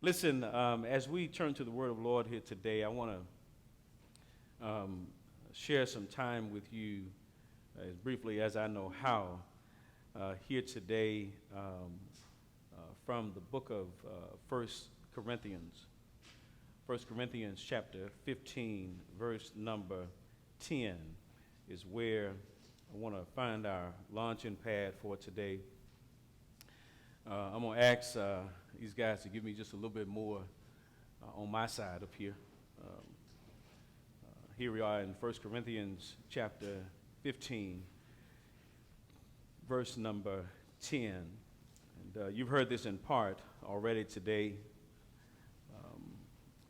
Listen, as we turn to the word of the Lord here today, I want to share some time with you as briefly as I know how here today from the book of 1 Corinthians. 1 Corinthians chapter 15, verse number 10 is where I want to find our launching pad for today. I'm going to ask these guys to give me just a little bit more on my side up here. Here we are in 1 Corinthians chapter 15, verse number 10. And you've heard this in part already today.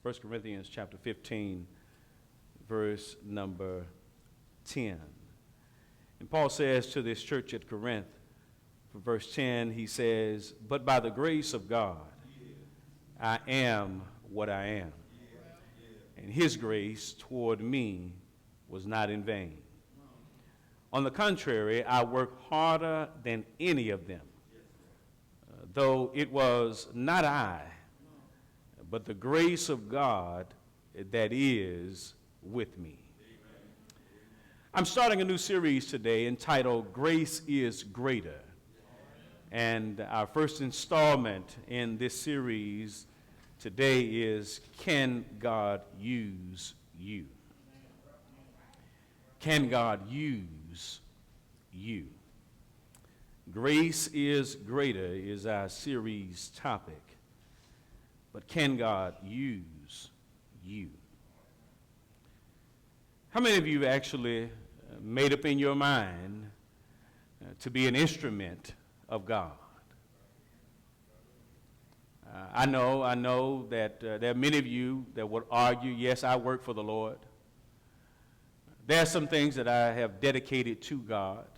1 Corinthians chapter 15, verse number 10. And Paul says to this church at Corinth, for verse 10, he says, "But by the grace of God, I am what I am. And his grace toward me was not in vain. On the contrary, I worked harder than any of them, though it was not I, but the grace of God that is with me." I'm starting a new series today entitled Grace is Greater. And our first installment in this series today is, Can God Use You? Can God use you? Grace is Greater is our series topic. But can God use you? How many of you actually made up in your mind to be an instrument of God? I know that there are many of you that would argue, yes, I work for the Lord. There are some things that I have dedicated to God.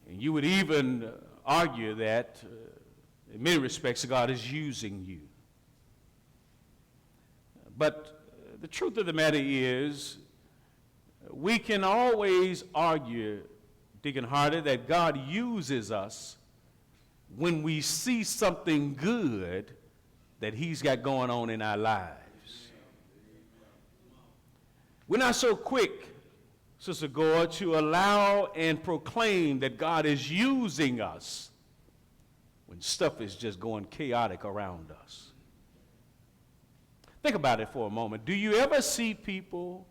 And you would even argue that in many respects God is using you. But the truth of the matter is, we can always argue, Deacon Harder, that God uses us when we see something good that he's got going on in our lives. We're not so quick, Sister Gore, to allow and proclaim that God is using us when stuff is just going chaotic around us. Think about it for a moment. Do you ever see people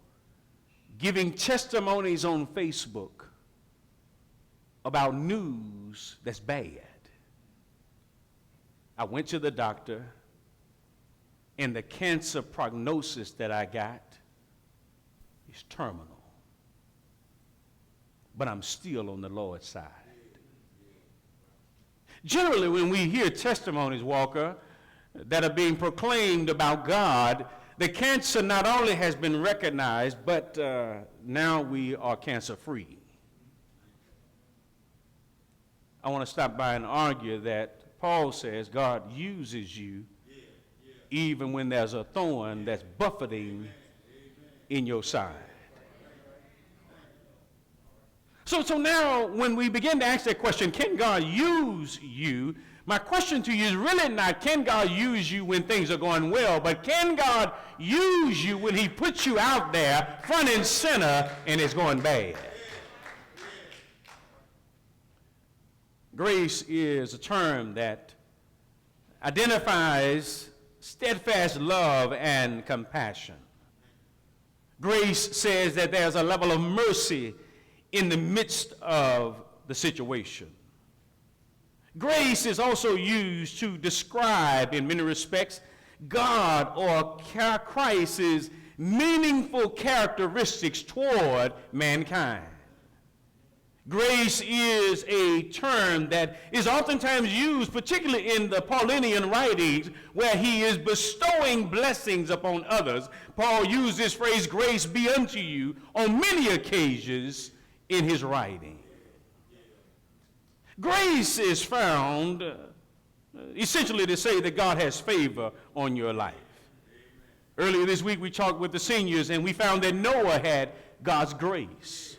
giving testimonies on Facebook about news that's bad? I went to the doctor, and the cancer prognosis that I got is terminal. But I'm still on the Lord's side. Generally, when we hear testimonies, Walker, that are being proclaimed about God, the cancer not only has been recognized, but now we are cancer-free. I want to stop by and argue that Paul says God uses you even when there's a thorn that's buffeting in your side. So now when we begin to ask that question, can God use you? My question to you is really not, can God use you when things are going well, but can God use you when he puts you out there front and center and it's going bad? Grace is a term that identifies steadfast love and compassion. Grace says that there's a level of mercy in the midst of the situation. Grace is also used to describe, in many respects, God or Christ's meaningful characteristics toward mankind. Grace is a term that is oftentimes used, particularly in the Pauline writings, where he is bestowing blessings upon others. Paul used this phrase, grace be unto you, on many occasions in his writing. Grace is found essentially to say that God has favor on your life. Earlier this week we talked with the seniors and we found that Noah had God's grace.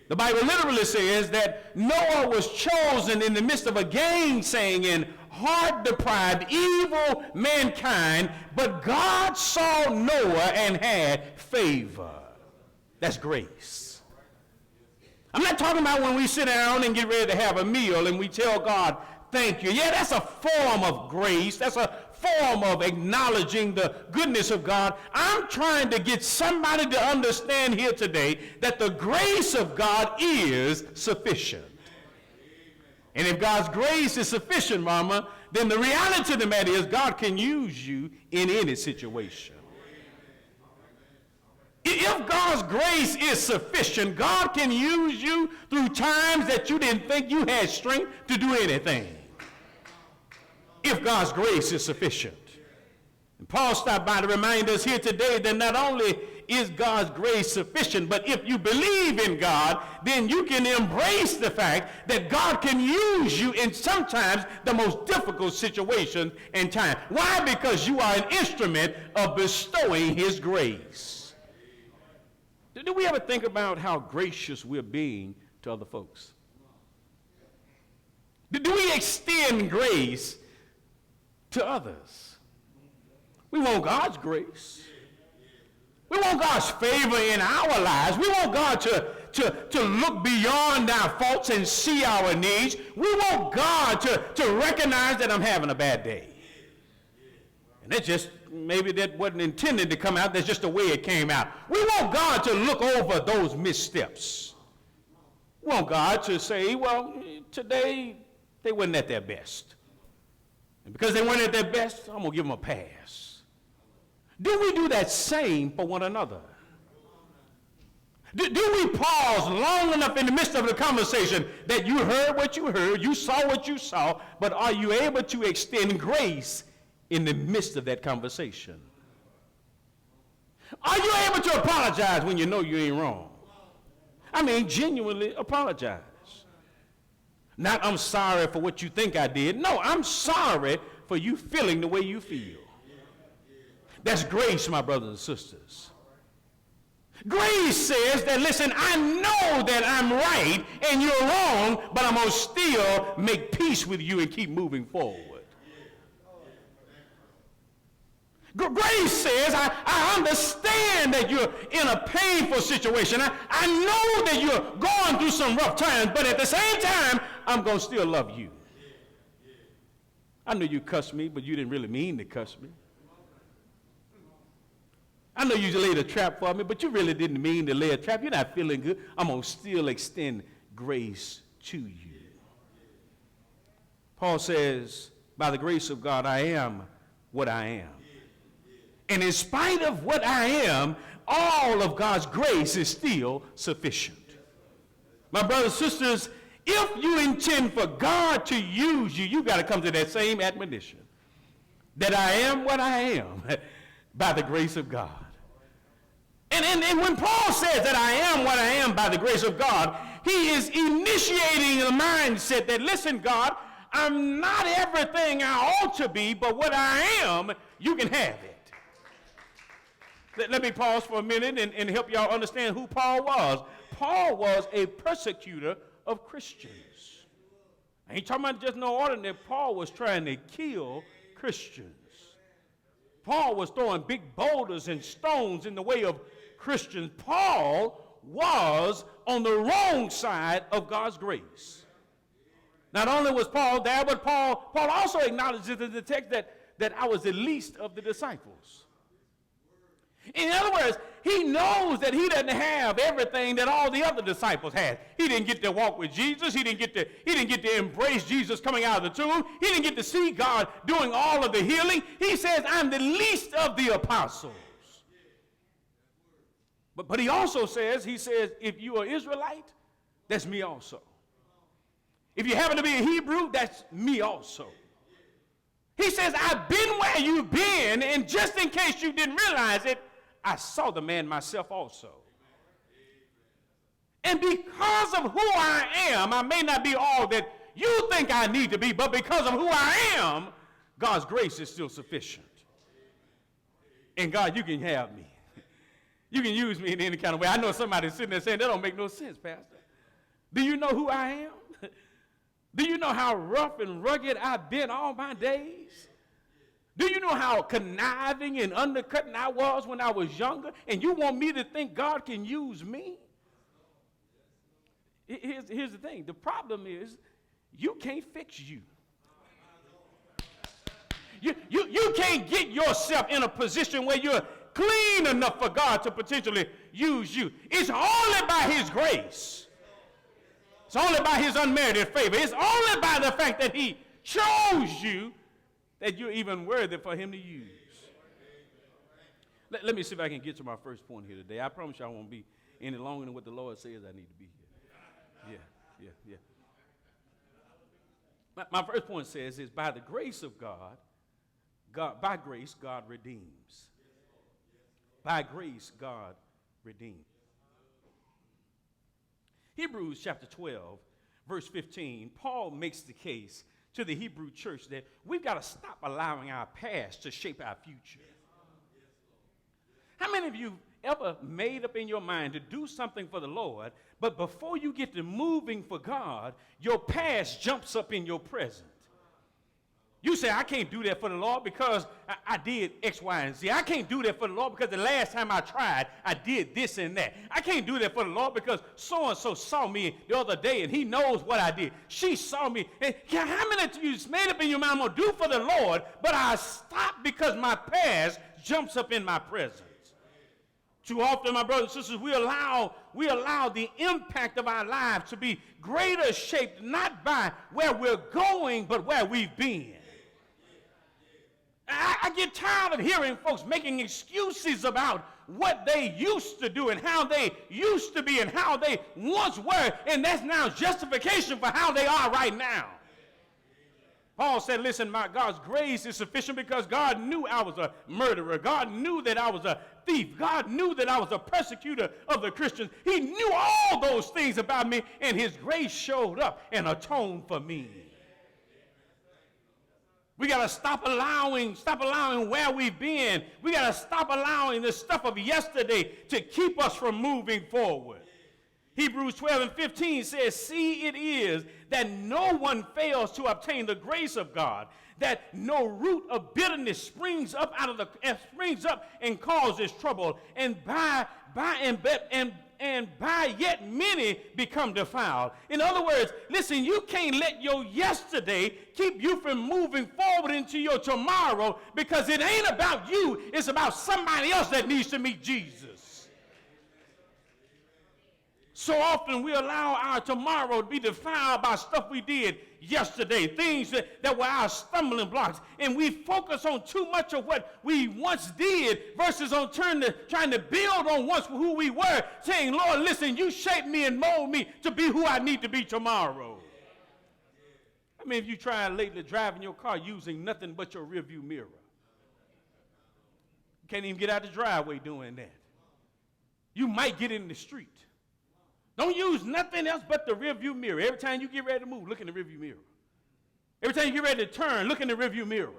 The Bible literally says that Noah was chosen in the midst of a gainsaying and heart-deprived, evil mankind, but God saw Noah and had favor. That's grace. I'm not talking about when we sit down and get ready to have a meal and we tell God, thank you. Yeah, that's a form of grace. That's a form of acknowledging the goodness of God. I'm trying to get somebody to understand here today that the grace of God is sufficient. And if God's grace is sufficient, mama, then the reality of the matter is God can use you in any situation. If God's grace is sufficient, God can use you through times that you didn't think you had strength to do anything. If God's grace is sufficient. And Paul stopped by to remind us here today that not only is God's grace sufficient, but if you believe in God, then you can embrace the fact that God can use you in sometimes the most difficult situations and time. Why? Because you are an instrument of bestowing his grace. Do we ever think about how gracious we're being to other folks? Do we extend grace to others? We want God's grace. We want God's favor in our lives. We want God to look beyond our faults and see our needs. We want God to recognize that I'm having a bad day. And that's just, maybe that wasn't intended to come out. That's just the way it came out. We want God to look over those missteps. We want God to say, well, today they weren't at their best. And because they weren't at their best, I'm going to give them a pass. Do we do that same for one another? Do we pause long enough in the midst of the conversation that you heard what you heard, you saw what you saw, but are you able to extend grace in the midst of that conversation? Are you able to apologize when you know you ain't wrong? I mean, genuinely apologize. Not, I'm sorry for what you think I did. No, I'm sorry for you feeling the way you feel. That's grace, my brothers and sisters. Grace says that, listen, I know that I'm right and you're wrong, but I'm going to still make peace with you and keep moving forward. Grace says, I understand that you're in a painful situation. I know that you're going through some rough times, but at the same time, I'm going to still love you. I know you cussed me, but you didn't really mean to cuss me. I know you laid a trap for me, but you really didn't mean to lay a trap. You're not feeling good. I'm going to still extend grace to you. Paul says, by the grace of God, I am what I am. And in spite of what I am, all of God's grace is still sufficient. My brothers and sisters, if you intend for God to use you, you've got to come to that same admonition, that I am what I am by the grace of God. And when Paul says that I am what I am by the grace of God, he is initiating a mindset that, listen, God, I'm not everything I ought to be, but what I am, you can have it. Let me pause for a minute and help y'all understand who Paul was. Paul was a persecutor of Christians. I ain't talking about just no ordinary. Paul was trying to kill Christians. Paul was throwing big boulders and stones in the way of Christians. Paul was on the wrong side of God's grace. Not only was Paul there, but Paul also acknowledges in the text that I was the least of the disciples. In other words, he knows that he doesn't have everything that all the other disciples had. He didn't get to walk with Jesus. He didn't get to embrace Jesus coming out of the tomb. He didn't get to see God doing all of the healing. He says, I'm the least of the apostles. But he also says, if you are Israelite, that's me also. If you happen to be a Hebrew, that's me also. He says, I've been where you've been, and just in case you didn't realize it, I saw the man myself also. And because of who I am, I may not be all that you think I need to be, but because of who I am, God's grace is still sufficient. And God, you can have me. You can use me in any kind of way. I know somebody's sitting there saying, that don't make no sense, Pastor. Do you know who I am? Do you know how rough and rugged I've been all my days? Do you know how conniving and undercutting I was when I was younger? And you want me to think God can use me? Here's the thing. The problem is you can't fix you. You can't get yourself in a position where you're clean enough for God to potentially use you. It's only by his grace. It's only by his unmerited favor. It's only by the fact that he chose you that you're even worthy for him to use. Let me see if I can get to my first point here today. I promise you I won't be any longer than what the Lord says I need to be here. Yeah. My first point says is by the grace of God, by grace, God redeems. By grace, God redeems. Hebrews chapter 12, verse 15, Paul makes the case to the Hebrew church that we've got to stop allowing our past to shape our future. How many of you ever made up in your mind to do something for the Lord, but before you get to moving for God, your past jumps up in your present? You say, I can't do that for the Lord because I did X, Y, and Z. I can't do that for the Lord because the last time I tried, I did this and that. I can't do that for the Lord because so-and-so saw me the other day and he knows what I did. She saw me. And how many of you made up in your mind, I'm going to do for the Lord, but I stopped because my past jumps up in my present? Too often, my brothers and sisters, we allow the impact of our lives to be greater shaped not by where we're going, but where we've been. I get tired of hearing folks making excuses about what they used to do and how they used to be and how they once were, and that's now justification for how they are right now. Paul said, listen, my God's grace is sufficient because God knew I was a murderer. God knew that I was a thief. God knew that I was a persecutor of the Christians. He knew all those things about me, and his grace showed up and atoned for me. We got to stop allowing where we've been. We got to stop allowing the stuff of yesterday to keep us from moving forward. Hebrews 12 and 15 says, see, it is that no one fails to obtain the grace of God, that no root of bitterness springs up and causes trouble, and by yet many become defiled. In other words, listen, you can't let your yesterday keep you from moving forward into your tomorrow, because it ain't about you, it's about somebody else that needs to meet Jesus. So often we allow our tomorrow to be defiled by stuff we did yesterday, things that were our stumbling blocks, and we focus on too much of what we once did versus on trying to build on once who we were, saying, Lord, listen, you shaped me and mold me to be who I need to be tomorrow. I mean, if you tried lately driving your car using nothing but your rearview mirror, you can't even get out the driveway doing that. You might get in the street. Don't use nothing else but the rearview mirror. Every time you get ready to move, look in the rearview mirror. Every time you get ready to turn, look in the rearview mirror.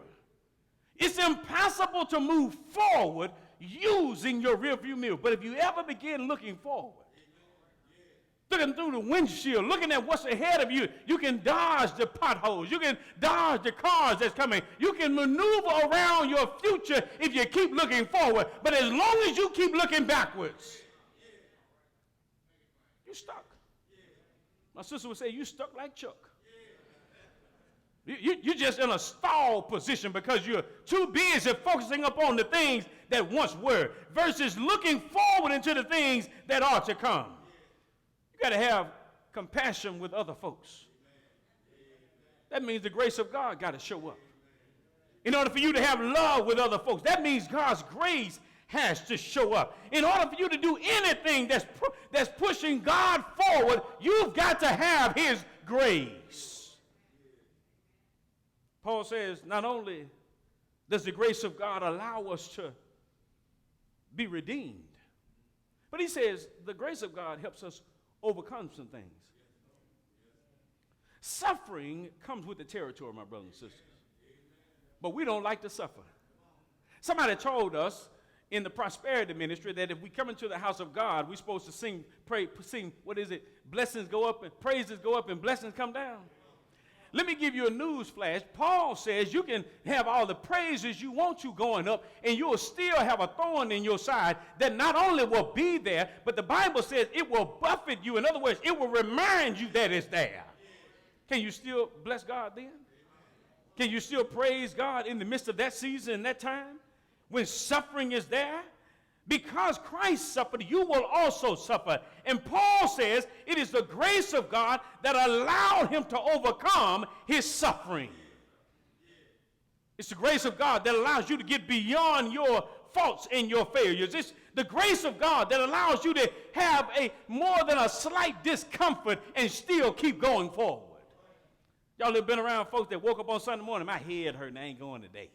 It's impossible to move forward using your rearview mirror. But if you ever begin looking forward, looking through the windshield, looking at what's ahead of you, you can dodge the potholes. You can dodge the cars that's coming. You can maneuver around your future if you keep looking forward. But as long as you keep looking backwards, you're stuck. My sister would say, you stuck like Chuck. You're just in a stall position because you're too busy focusing upon the things that once were versus looking forward into the things that are to come. You got to have compassion with other folks. That means the grace of God got to show up. In order for you to have love with other folks, that means God's grace has to show up. In order for you to do anything that's pushing God forward, you've got to have his grace. Paul says, not only does the grace of God allow us to be redeemed, but he says the grace of God helps us overcome some things. Suffering comes with the territory, my brothers and sisters. But we don't like to suffer. Somebody told us in the prosperity ministry that if we come into the house of God, we're supposed to sing, what is it? Blessings go up and praises go up and blessings come down. Let me give you a news flash. Paul says you can have all the praises you want to going up, and you'll still have a thorn in your side that not only will be there, but the Bible says it will buffet you. In other words, it will remind you that it's there. Can you still bless God then? Can you still praise God in the midst of that season and that time when suffering is there? Because Christ suffered, you will also suffer. And Paul says it is the grace of God that allowed him to overcome his suffering. It's the grace of God that allows you to get beyond your faults and your failures. It's the grace of God that allows you to have more than a slight discomfort and still keep going forward. Y'all have been around folks that woke up on Sunday morning, my head hurt and I ain't going today.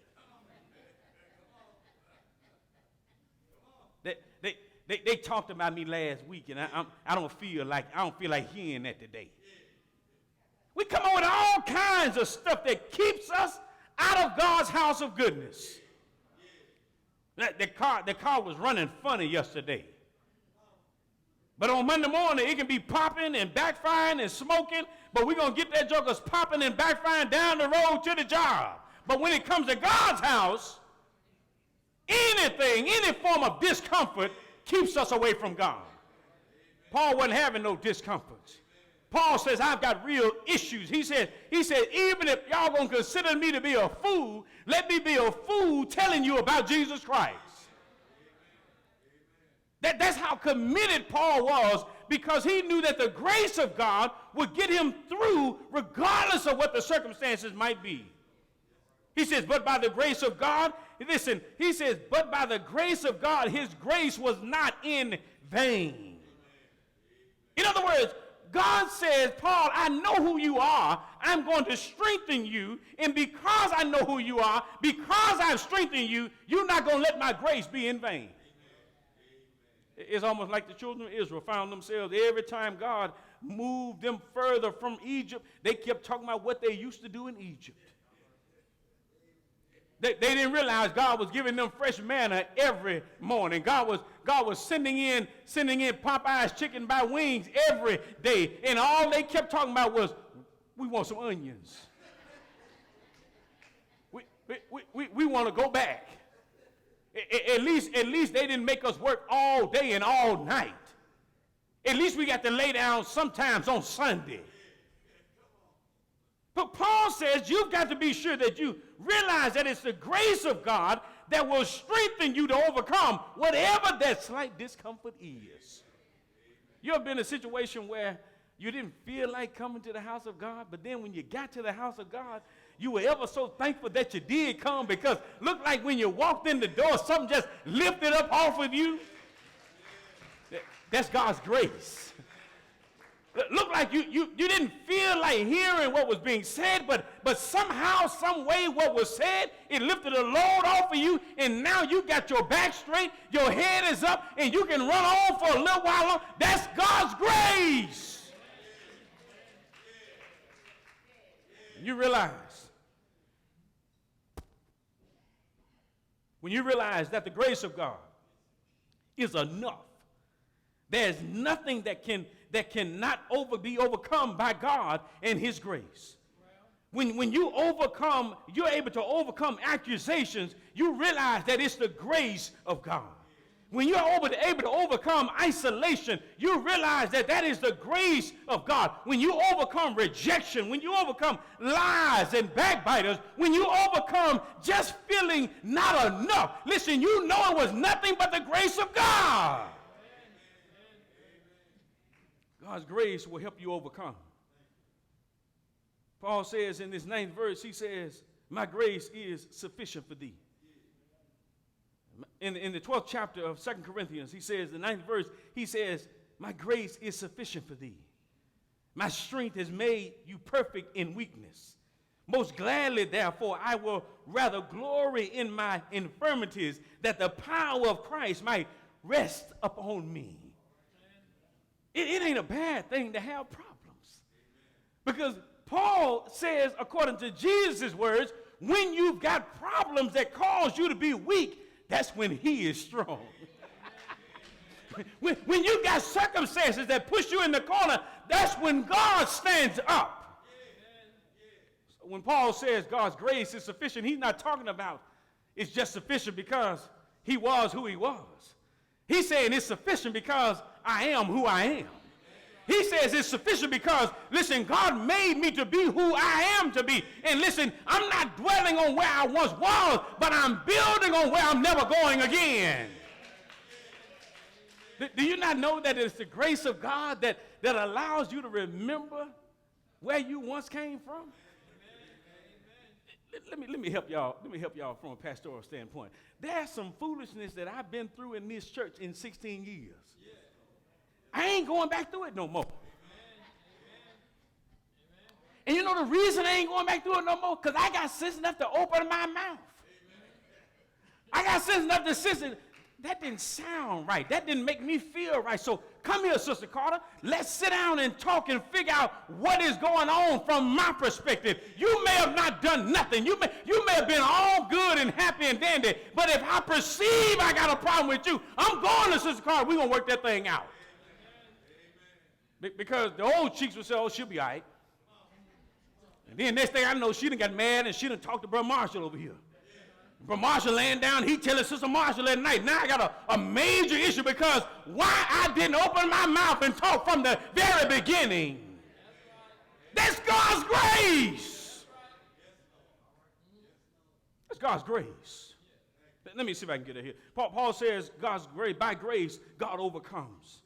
They talked about me last week, and I don't feel like hearing that today. We come up with all kinds of stuff that keeps us out of God's house of goodness. The car was running funny yesterday. But on Monday morning, it can be popping and backfiring and smoking, but we're going to get that joker's popping and backfiring down the road to the job. But when it comes to God's house, anything, any form of discomfort keeps us away from God. Paul wasn't having no discomforts. Paul says, I've got real issues. He said, even if y'all going to consider me to be a fool, let me be a fool telling you about Jesus Christ. That's how committed Paul was, because he knew that the grace of God would get him through regardless of what the circumstances might be. He says, but by the grace of God, listen, he says, but by the grace of God, his grace was not in vain. In other words, God says, Paul, I know who you are. I'm going to strengthen you. And because I know who you are, because I've strengthened you, you're not going to let my grace be in vain. It's almost like the children of Israel found themselves every time God moved them further from Egypt, they kept talking about what they used to do in Egypt. They didn't realize God was giving them fresh manna every morning. God was sending in Popeye's chicken by wings every day. And all they kept talking about was, we want some onions. We want to go back. At least they didn't make us work all day and all night. At least we got to lay down sometimes on Sunday. But Paul says you've got to be sure that you realize that it's the grace of God that will strengthen you to overcome whatever that slight discomfort is. You ever been in a situation where you didn't feel like coming to the house of God, but then when you got to the house of God, you were ever so thankful that you did come, because looked like when you walked in the door, something just lifted up off of you? That's God's grace. Looked like you didn't feel like hearing what was being said, but somehow, some way what was said, it lifted a load off of you, and now you got your back straight, your head is up, and you can run on for a little while longer. That's God's grace. You realize, when you realize that the grace of God is enough, there's nothing that cannot be overcome by God and his grace. When you overcome, you're able to overcome accusations, you realize that it's the grace of God. When you're able to overcome isolation, you realize that is the grace of God. When you overcome rejection, when you overcome lies and backbiters, when you overcome just feeling not enough, listen, you know it was nothing but the grace of God. God's grace will help you overcome. Paul says in this 9th verse, he says, my grace is sufficient for thee. In the 12th chapter of 2 Corinthians, he says, the 9th verse, he says, my grace is sufficient for thee. My strength has made you perfect in weakness. Most gladly, therefore, I will rather glory in my infirmities, that the power of Christ might rest upon me. It ain't a bad thing to have problems. Because Paul says, according to Jesus' words, when you've got problems that cause you to be weak, that's when he is strong. when you've got circumstances that push you in the corner, that's when God stands up. When Paul says God's grace is sufficient, he's not talking about it's just sufficient because he was who he was. He's saying it's sufficient because I am who I am. He says it's sufficient because, listen, God made me to be who I am to be. And listen, I'm not dwelling on where I once was, but I'm building on where I'm never going again. Do you not know that it's the grace of God that allows you to remember where you once came from? Let me help y'all. Let me help y'all from a pastoral standpoint. There's some foolishness that I've been through in this church in 16 years. I ain't going back through it no more. And you know the reason I ain't going back through it no more? Because I got sense enough to open my mouth. I got sense enough to sense it. That didn't sound right. That didn't make me feel right. So come here, Sister Carter. Let's sit down and talk and figure out what is going on from my perspective. You may have not done nothing. You may have been all good and happy and dandy. But if I perceive I got a problem with you, I'm going to Sister Carter. We're going to work that thing out. Because the old cheeks would say, oh, she'll be all right. And then next thing I know, she done got mad and she done talked to Brother Marshall over here. Brother Marshall laying down, he telling Sister Marshall at night. Now I got a major issue because why I didn't open my mouth and talk from the very beginning. That's God's grace. That's God's grace. Let me see if I can get it here. Paul says God's grace, by grace, God overcomes.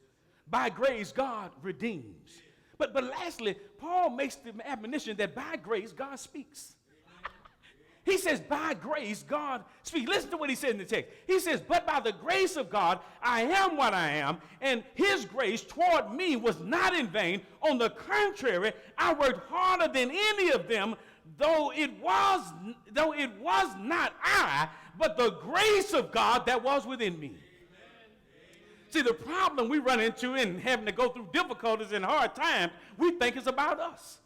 By grace, God redeems. But lastly, Paul makes the admonition that by grace, God speaks. He says, by grace, God speaks. Listen to what he said in the text. He says, but by the grace of God, I am what I am, and his grace toward me was not in vain. On the contrary, I worked harder than any of them, though it was not I, but the grace of God that was within me. See, the problem we run into in having to go through difficulties and hard times, we think it's about us.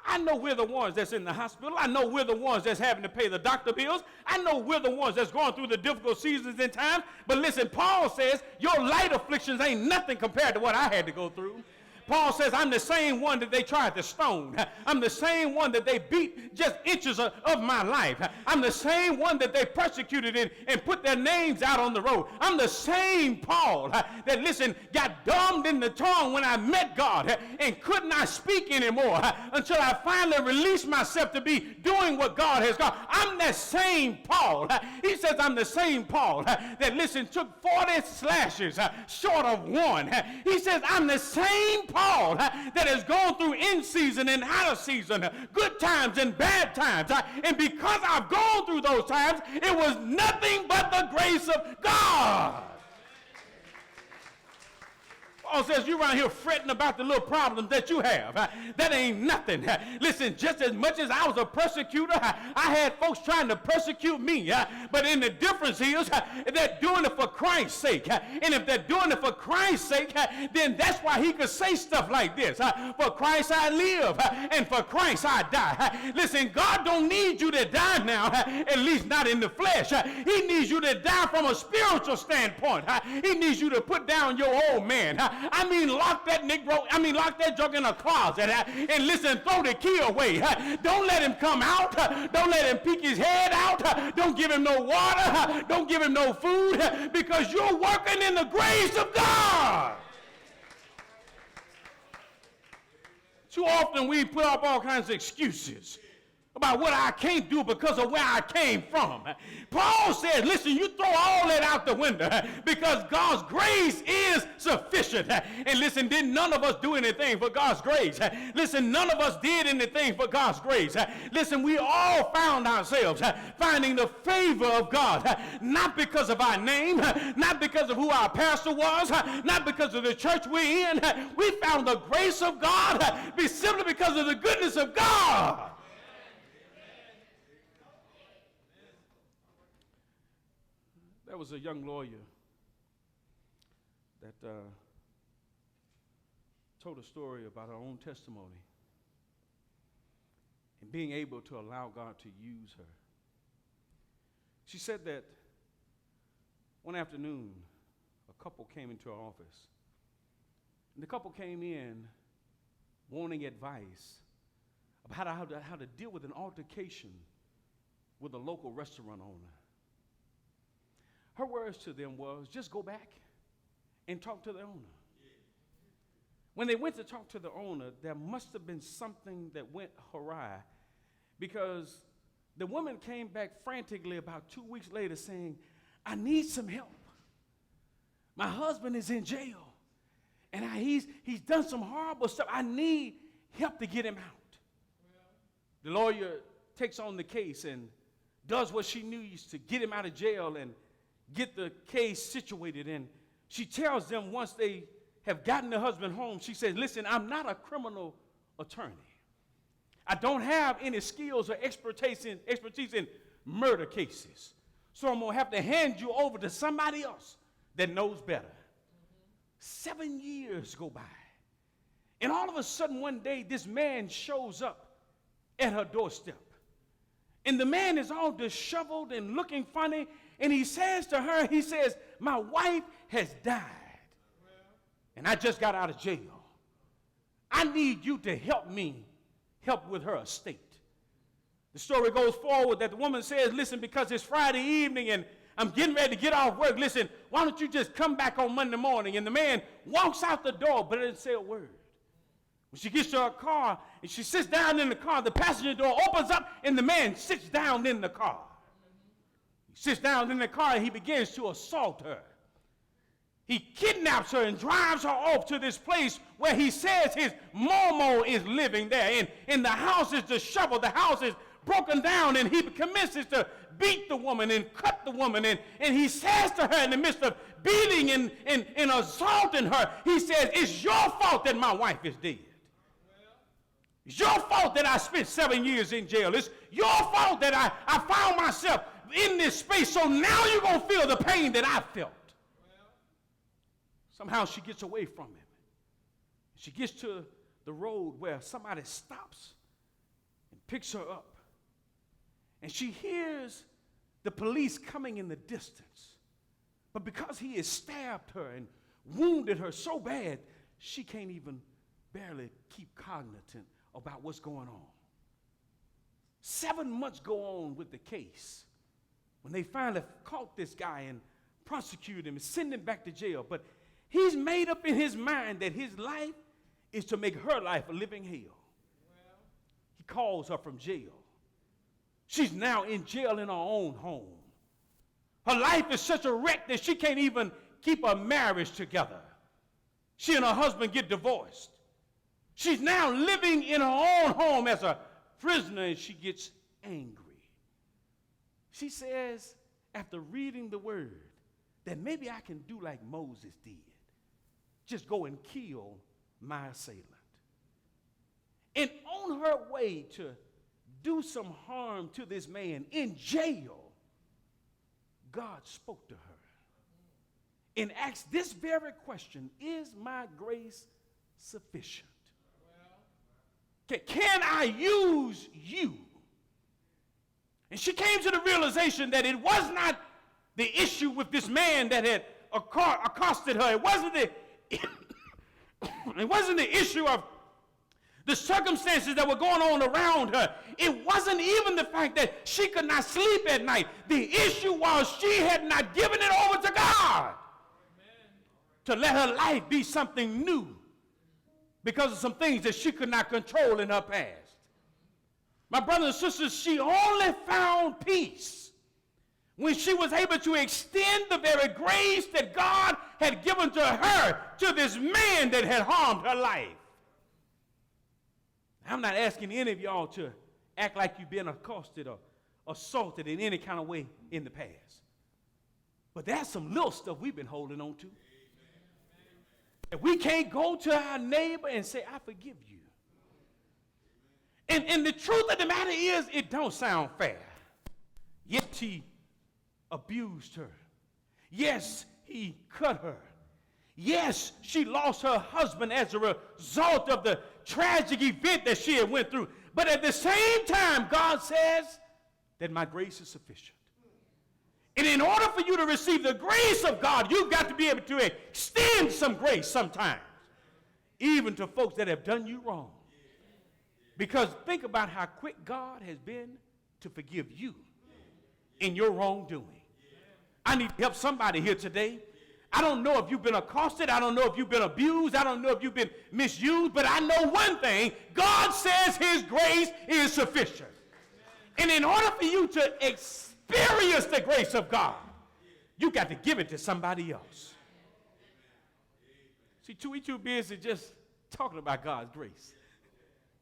I know we're the ones that's in the hospital. I know we're the ones that's having to pay the doctor bills. I know we're the ones that's going through the difficult seasons and times. But listen, Paul says your light afflictions ain't nothing compared to what I had to go through. Paul says, I'm the same one that they tried to stone. I'm the same one that they beat just inches of my life. I'm the same one that they persecuted and put their names out on the road. I'm the same Paul that, listen, got dumbed in the tongue when I met God and could not speak anymore until I finally released myself to be doing what God has got. I'm that same Paul. He says I'm the same Paul that, listen, took 40 slashes short of one. He says I'm the same Paul that has gone through in season and out of season, good times and bad times. And because I've gone through those times, it was nothing but the grace of God. Paul says you're around here fretting about the little problems that you have. That ain't nothing. Listen, just as much as I was a persecutor, I had folks trying to persecute me. But in the difference is they're doing it for Christ's sake. And if they're doing it for Christ's sake, then that's why he could say stuff like this. For Christ I live, and for Christ I die. Listen, God don't need you to die now, at least not in the flesh. He needs you to die from a spiritual standpoint. He needs you to put down your old man. Lock that junk in a closet and listen, throw the key away. Don't let him come out. Don't let him peek his head out. Don't give him no water. Don't give him no food because you're working in the grace of God. Too often we put up all kinds of excuses about what I can't do because of where I came from. Paul says, listen, you throw all that out the window because God's grace is sufficient. And listen, didn't none of us do anything for God's grace? Listen, none of us did anything for God's grace. Listen, we all found ourselves finding the favor of God, not because of our name, not because of who our pastor was, not because of the church we're in. We found the grace of God simply because of the goodness of God. There was a young lawyer that told a story about her own testimony and being able to allow God to use her. She said that one afternoon, a couple came into her office. And the couple came in wanting advice about how to deal with an altercation with a local restaurant owner. Her words to them was, just go back and talk to the owner. When they went to talk to the owner, there must have been something that went awry, because the woman came back frantically about 2 weeks later saying, I need some help. My husband is in jail, and he's done some horrible stuff. I need help to get him out. The lawyer takes on the case and does what she needs to get him out of jail and get the case situated. And she tells them, once they have gotten the husband home, she says, listen, I'm not a criminal attorney. I don't have any skills or expertise in murder cases. So I'm going to have to hand you over to somebody else that knows better. 7 years go by. And all of a sudden one day, this man shows up at her doorstep. And the man is all disheveled and looking funny. And he says to her, he says, my wife has died. And I just got out of jail. I need you to help me help with her estate. The story goes forward that the woman says, listen, because it's Friday evening and I'm getting ready to get off work. Listen, why don't you just come back on Monday morning? And the man walks out the door, but doesn't say a word. When she gets to her car and she sits down in the car, the passenger door opens up and the man sits down in the car. He sits down in the car and he begins to assault her. He kidnaps her and drives her off to this place where he says his Momo is living there. And the house is disheveled, the house is broken down, and he commences to beat the woman and cut the woman. And he says to her in the midst of beating and assaulting her, he says, it's your fault that my wife is dead. It's your fault that I spent 7 years in jail. It's your fault that I found myself in this space. So now you're going to feel the pain that I felt. Somehow she gets away from him. She gets to the road where somebody stops and picks her up. And she hears the police coming in the distance. But because he has stabbed her and wounded her so bad, she can't even barely keep cognizant about what's going on. 7 months go on with the case when they finally caught this guy and prosecuted him and sent him back to jail. But he's made up in his mind that his life is to make her life a living hell. He calls her from jail. She's now in jail in her own home. Her life is such a wreck that she can't even keep a marriage together. She and her husband get divorced. She's now living in her own home as a prisoner, and she gets angry. She says, after reading the word, that maybe I can do like Moses did. Just go and kill my assailant. And on her way to do some harm to this man in jail, God spoke to her and asked this very question: is my grace sufficient? Can I use you? And she came to the realization that it was not the issue with this man that had accosted her. It wasn't the issue of the circumstances that were going on around her. It wasn't even the fact that she could not sleep at night. The issue was she had not given it over to God. Amen. To let her life be something new because of some things that she could not control in her past. My brothers and sisters, she only found peace when she was able to extend the very grace that God had given to her to this man that had harmed her life. I'm not asking any of y'all to act like you've been accosted or assaulted in any kind of way in the past. But that's some little stuff we've been holding on to. That we can't go to our neighbor and say, I forgive you. And the truth of the matter is, it don't sound fair. Yet he abused her. Yes, he cut her. Yes, she lost her husband as a result of the tragic event that she had went through. But at the same time, God says that my grace is sufficient. And in order for you to receive the grace of God, you've got to be able to extend some grace sometimes, even to folks that have done you wrong. Because think about how quick God has been to forgive you in your wrongdoing. I need to help somebody here today. I don't know if you've been accosted. I don't know if you've been abused. I don't know if you've been misused. But I know one thing. God says his grace is sufficient. And in order for you to experience the grace of God, you got to give it to somebody else. See, we too busy just talking about God's grace.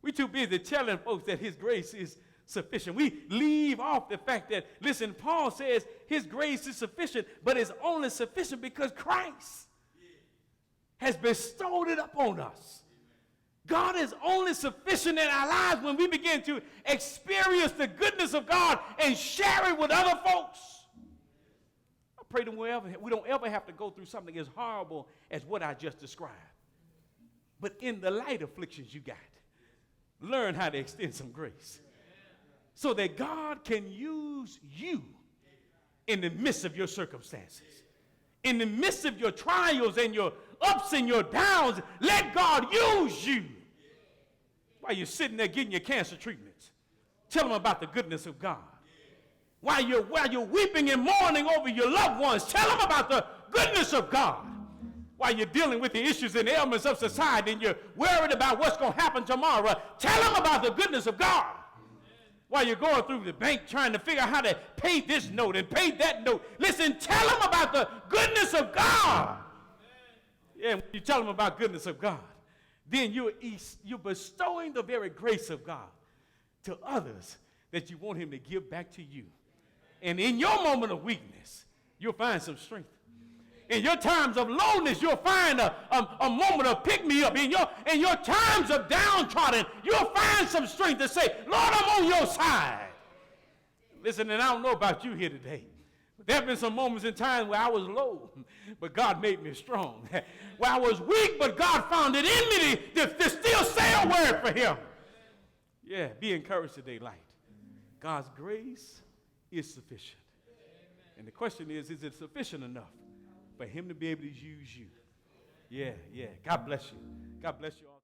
We too busy telling folks that his grace is sufficient. We leave off the fact that, listen, Paul says his grace is sufficient, but it's only sufficient because Christ has bestowed it upon us. God is only sufficient in our lives when we begin to experience the goodness of God and share it with other folks. I pray that we don't ever have to go through something as horrible as what I just described. But in the light afflictions you got, learn how to extend some grace so that God can use you in the midst of your circumstances. In the midst of your trials and your ups and your downs, let God use you. While you're sitting there getting your cancer treatments, tell them about the goodness of God. While you're weeping and mourning over your loved ones, tell them about the goodness of God. While you're dealing with the issues and ailments of society and you're worried about what's going to happen tomorrow, tell them about the goodness of God. While you're going through the bank trying to figure out how to pay this note and pay that note, listen, tell them about the goodness of God. Yeah, when you tell them about goodness of God, then you're bestowing the very grace of God to others that you want him to give back to you. And in your moment of weakness, you'll find some strength. In your times of loneliness, you'll find a moment of pick-me-up. In your times of downtrodden, you'll find some strength to say, Lord, I'm on your side. Listen, and I don't know about you here today, but there have been some moments in time where I was low, but God made me strong. Where I was weak, but God found it in me to still say a word for him. Yeah, be encouraged today, light. God's grace is sufficient. And the question is it sufficient enough for him to be able to use you? Yeah. God bless you. God bless you all.